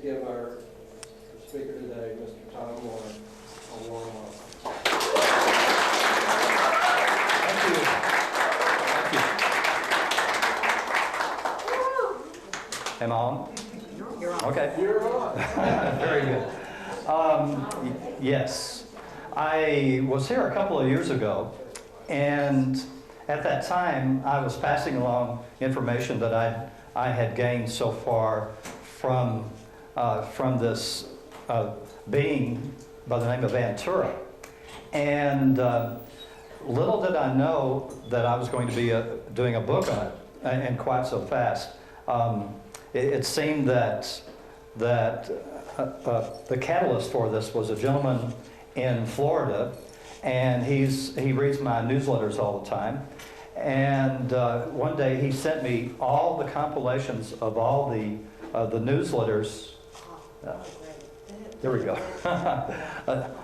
give our speaker today, Mr. Tom Moore, a warm welcome. Thank you. Am I on? You're on. Okay. You're on. Very good. Yes. I was here a couple of years ago, and at that time I was passing along information that I had gained so far from this being by the name of Antura. And little did I know that I was going to be doing a book on it, and quite so fast. It seemed that the catalyst for this was a gentleman in Florida, and he reads my newsletters all the time. And one day he sent me all the compilations of all the newsletters. There we go.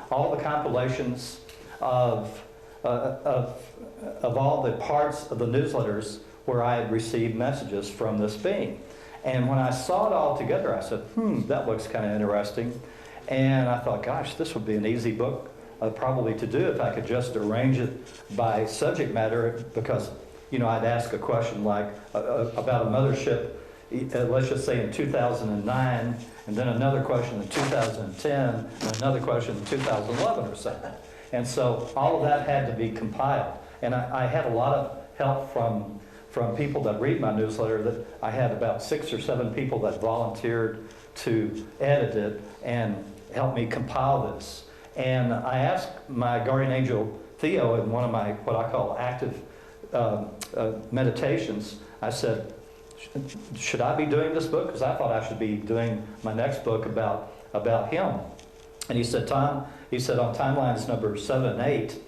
All the compilations of all the parts of the newsletters where I had received messages from this being. And when I saw it all together, I said, that looks kind of interesting. And I thought, gosh, this would be an easy book probably to do if I could just arrange it by subject matter, because, you know, I'd ask a question like about a mothership, let's just say in 2009, and then another question in 2010, and another question in 2011 or something. And so all of that had to be compiled. And I had a lot of help from people that read my newsletter. That I had about 6 or 7 people that volunteered to edit it and help me compile this. And I asked my guardian angel Theo in one of my what I call active meditations. I said, should I be doing this book? Because I thought I should be doing my next book about him. And he said, Tom, he said on timelines number 7 and 8,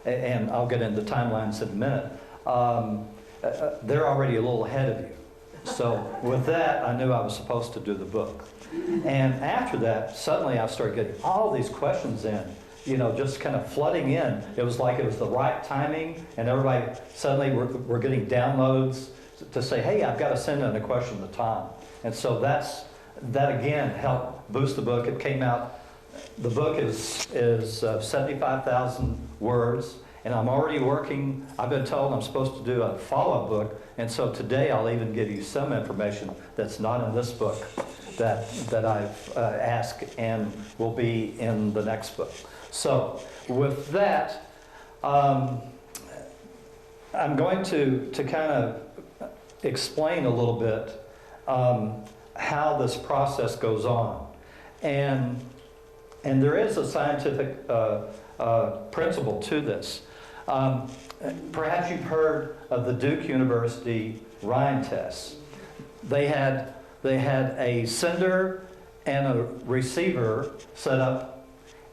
and I'll get into timelines in a minute, they're already a little ahead of you. So with that, I knew I was supposed to do the book. And after that, suddenly I started getting all these questions in, you know, just kind of flooding in. It was like it was the right timing, and everybody suddenly were getting downloads to say, hey, I've got to send in a question to Tom. And so that again helped boost the book. It came out, the book is 75,000 words, and I'm already working. I've been told I'm supposed to do a follow-up book, and so today I'll even give you some information that's not in this book that I've asked and will be in the next book. So with that, I'm going to kind of explain a little bit how this process goes on. And there is a scientific principle to this. Perhaps you've heard of the Duke University Rhine tests. They had a sender and a receiver set up,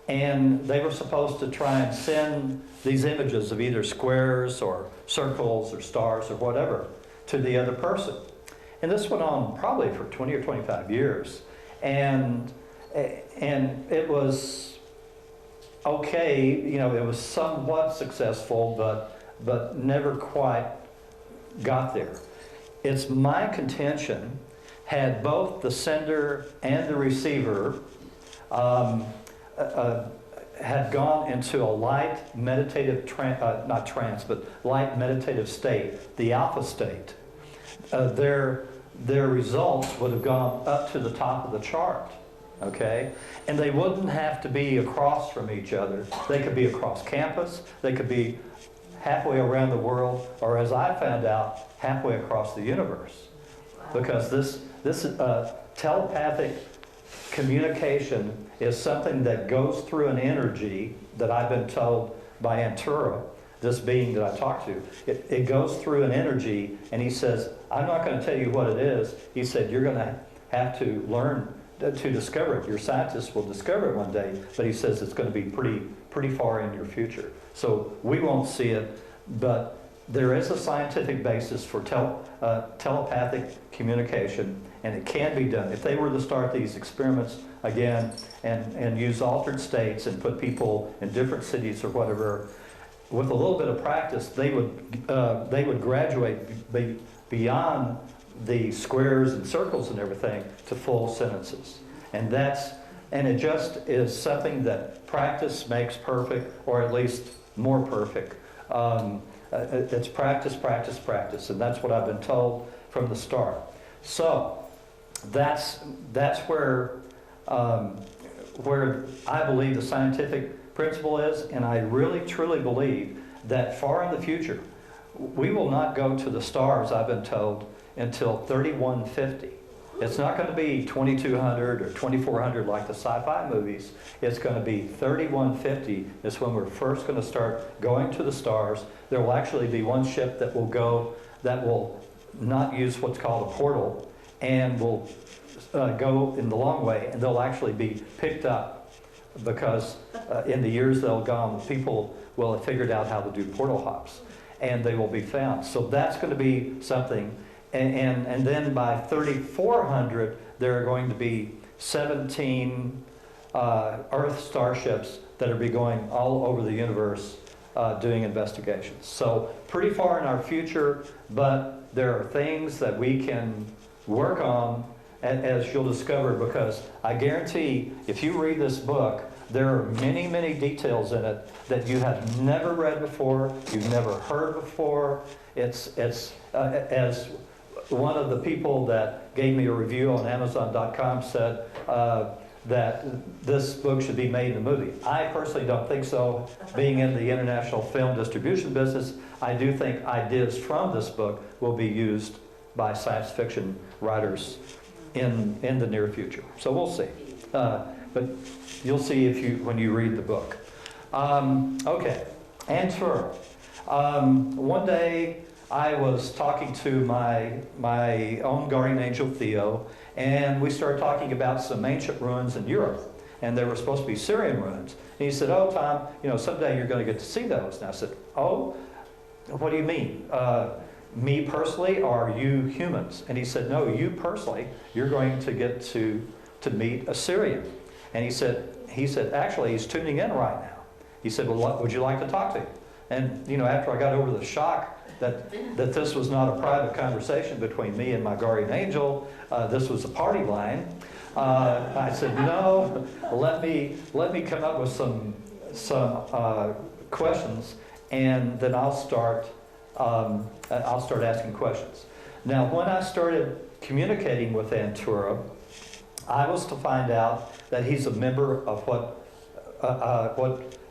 and they were supposed to try and send these images of either squares or circles or stars or whatever to the other person. And this went on probably for 20 or 25 years. And it was okay, you know, it was somewhat successful, but never quite got there. It's my contention, had both the sender and the receiver had gone into a light meditative not trance, but light meditative state, the alpha state, their results would have gone up to the top of the chart, okay? And they wouldn't have to be across from each other. They could be across campus, they could be halfway around the world, or as I found out, halfway across the universe. Because this telepathic communication is something that goes through an energy that I've been told by Antura, this being that I talked to. It goes through an energy, and he says, I'm not going to tell you what it is. He said, you're going to have to learn to discover it. Your scientists will discover it one day, but he says it's going to be pretty far in your future. So we won't see it, but there is a scientific basis for telepathic communication, and it can be done. If they were to start these experiments again and use altered states and put people in different cities or whatever, with a little bit of practice, they would graduate beyond the squares and circles and everything to full sentences. And it just is something that practice makes perfect, or at least more perfect. It's practice, practice, practice, and that's what I've been told from the start. So that's where I believe the scientific principle is, and I really truly believe that far in the future, we will not go to the stars, I've been told, until 3150. It's not going to be 2200 or 2400 like the sci-fi movies. It's going to be 3150 is when we're first going to start going to the stars. There will actually be one ship that will not use what's called a portal, and will go in the long way, and they'll actually be picked up, because in the years they'll gone, people will have figured out how to do portal hops, and they will be found. So that's going to be something. And then by 3400, there are going to be 17 Earth starships that will be going all over the universe doing investigations. So pretty far in our future, but there are things that we can work on, as you'll discover, because I guarantee if you read this book, there are many, many details in it that you have never read before, you've never heard before. It's as one of the people that gave me a review on Amazon.com said that this book should be made in a movie. I personally don't think so. Being in the international film distribution business, I do think ideas from this book will be used by science fiction writers in the near future. So we'll see. But you'll see when you read the book. Okay, Antura. One day I was talking to my own guardian angel Theo, and we started talking about some ancient ruins in Europe, and they were supposed to be Syrian ruins. And he said, "Oh, Tom, someday you're going to get to see those." And I said, "Oh, what do you mean? Me personally, or you humans?" And he said, "No, you personally. You're going to get to meet a Syrian." And he said, actually, he's tuning in right now. He said, "Well, would you like to talk to him?" And after I got over the shock that this was not a private conversation between me and my guardian angel, this was a party line. I said, "No, let me come up with some questions, and then I'll start asking questions." Now, when I started communicating with Antura, I was to find out that he's a member of what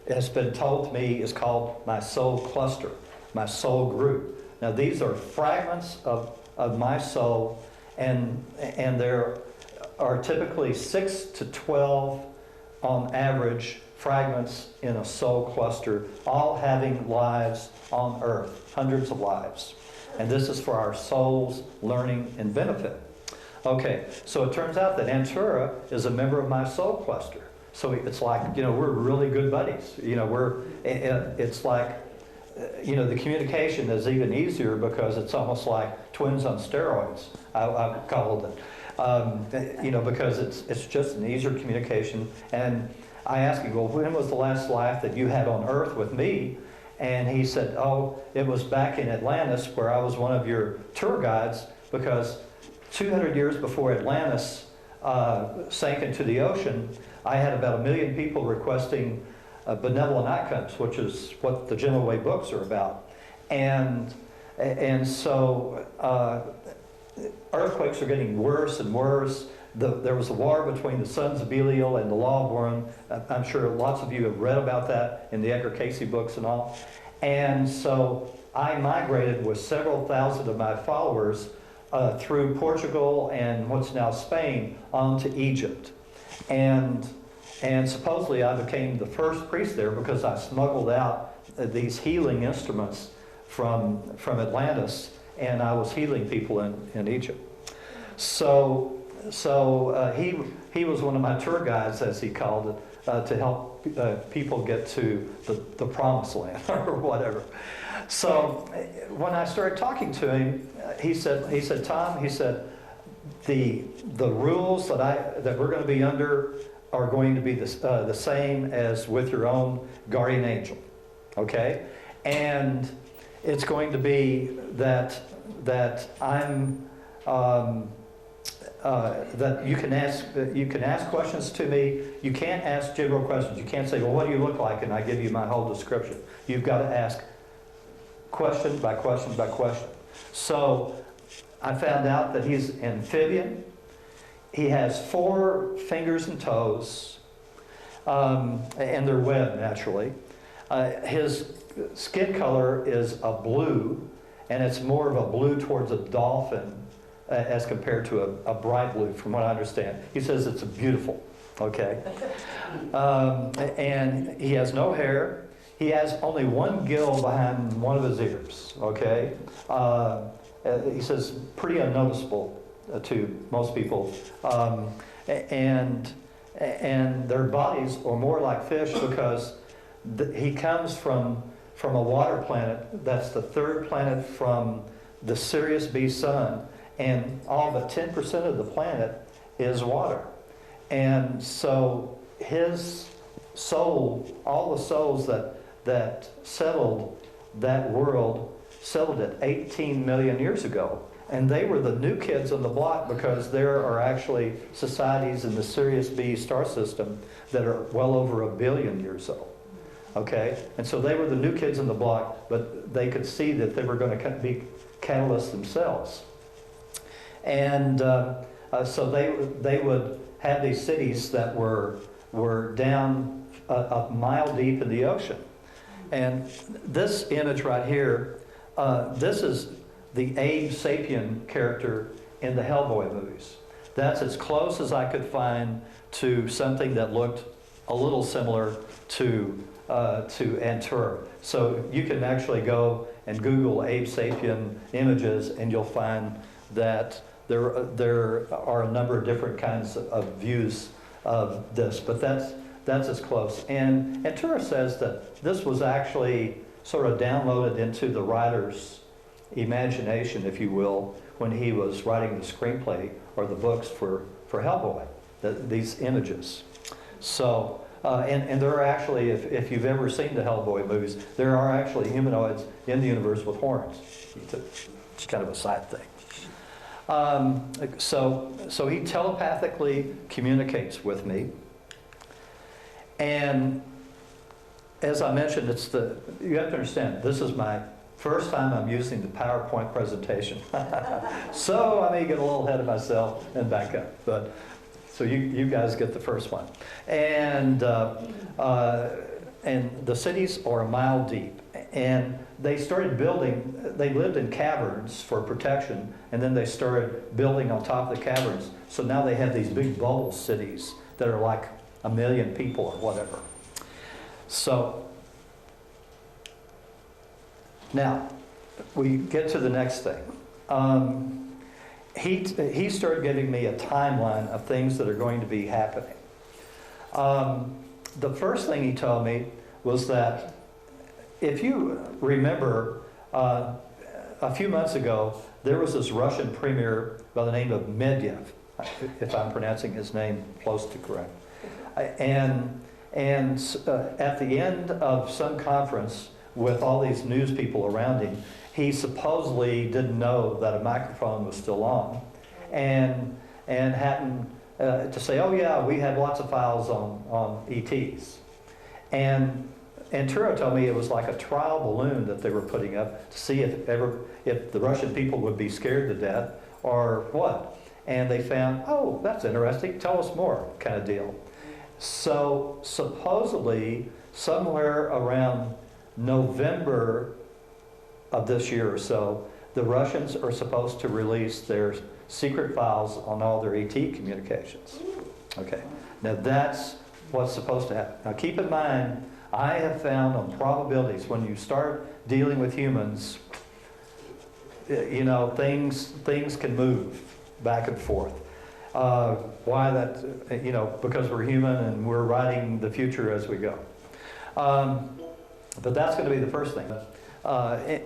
has been told to me is called my soul cluster, my soul group. Now, these are fragments of my soul, and there are typically 6 to 12 on average fragments in a soul cluster, all having lives on Earth, hundreds of lives. And this is for our soul's learning and benefit. Okay, so it turns out that Antura is a member of my soul cluster. So it's like, we're really good buddies. It's like, the communication is even easier because it's almost like twins on steroids, I've called it. Because it's just an easier communication. And I asked him, "Well, when was the last life that you had on Earth with me?" And he said, "Oh, it was back in Atlantis, where I was one of your tour guides, because 200 years before Atlantis sank into the ocean, I had about 1 million people requesting benevolent outcomes, which is what the Gentle Way books are about. And so earthquakes are getting worse and worse. There was a war between the sons of Belial and the Lawborn. I'm sure lots of you have read about that in the Edgar Casey books and all. And so I migrated with several thousand of my followers through Portugal and what's now Spain onto Egypt. And supposedly I became the first priest there because I smuggled out these healing instruments from Atlantis, and I was healing people in Egypt. So he was one of my tour guides, as he called it, to help people get to the promised land or whatever. So when I started talking to him, he said, "Tom," he said, the rules that we're going to be under are going to be the same as with your own guardian angel, okay? And it's going to be that I'm that you can ask questions to me. You can't ask general questions. You can't say, well, what do you look like? And I give you my whole description. You've got to ask question by question by question. So I found out that he's amphibian. He has 4 fingers and toes, and they're webbed naturally. His skin color is a blue, and it's more of a blue towards a dolphin as compared to a bright blue, from what I understand. He says it's beautiful, okay? And he has no hair. He has only 1 gill behind one of his ears, okay? He says pretty unnoticeable to most people. And their bodies are more like fish because he comes from a water planet. That's the 3rd planet from the Sirius B sun, and all but 10% of the planet is water. And so his soul, all the souls that settled that world, settled it 18 million years ago. And they were the new kids on the block because there are actually societies in the Sirius B star system that are well over 1 billion years old. Okay? And so they were the new kids on the block, but they could see that they were going to be catalysts themselves. And so they would have these cities that were down a mile deep in the ocean. And this image right here, this is the Abe Sapien character in the Hellboy movies. That's as close as I could find to something that looked a little similar to Antura. So you can actually go and Google Abe Sapien images, and you'll find that there are a number of different kinds of views of this, but that's as close. And Antura says that this was actually sort of downloaded into the writer's imagination, if you will, when he was writing the screenplay or the books for Hellboy, these images. So, and there are actually, if you've ever seen the Hellboy movies, there are actually humanoids in the universe with horns. It's kind of a side thing. So he telepathically communicates with me. And as I mentioned, you have to understand, this is my first time I'm using the PowerPoint presentation. So I may get a little ahead of myself and back up. But so you guys get the first one. And the cities are 1 mile deep. And they started building, they lived in caverns for protection, and then they started building on top of the caverns. So now they have these big bubble cities that are like 1 million people or whatever. So now we get to the next thing. He started giving me a timeline of things that are going to be happening. The first thing he told me was that, if you remember, a few months ago, there was this Russian premier by the name of Medvedev, if I'm pronouncing his name close to correct. And at the end of some conference with all these news people around him, he supposedly didn't know that a microphone was still on, and happened to say, oh yeah, we had lots of files on ETs. And Turo told me it was like a trial balloon that they were putting up to see if the Russian people would be scared to death or what. And they found, oh, that's interesting, tell us more, kind of deal. So supposedly, somewhere around November of this year or so, the Russians are supposed to release their secret files on all their ET communications. Okay, now that's what's supposed to happen. Now keep in mind, I have found on probabilities, when you start dealing with humans, you know, things can move back and forth. Why that? You know, because we're human and we're writing the future as we go. But that's going to be the first thing.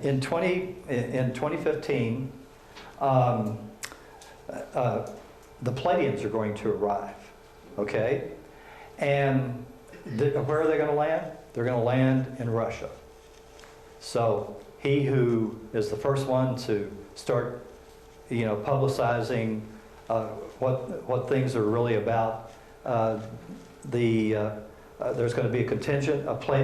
In 2015, the Pleiadians are going to arrive. Okay, and where are they going to land? They're going to land in Russia. So he who is the first one to start, you know, publicizing what things are really about. There's going to be a contingent of Pleiadians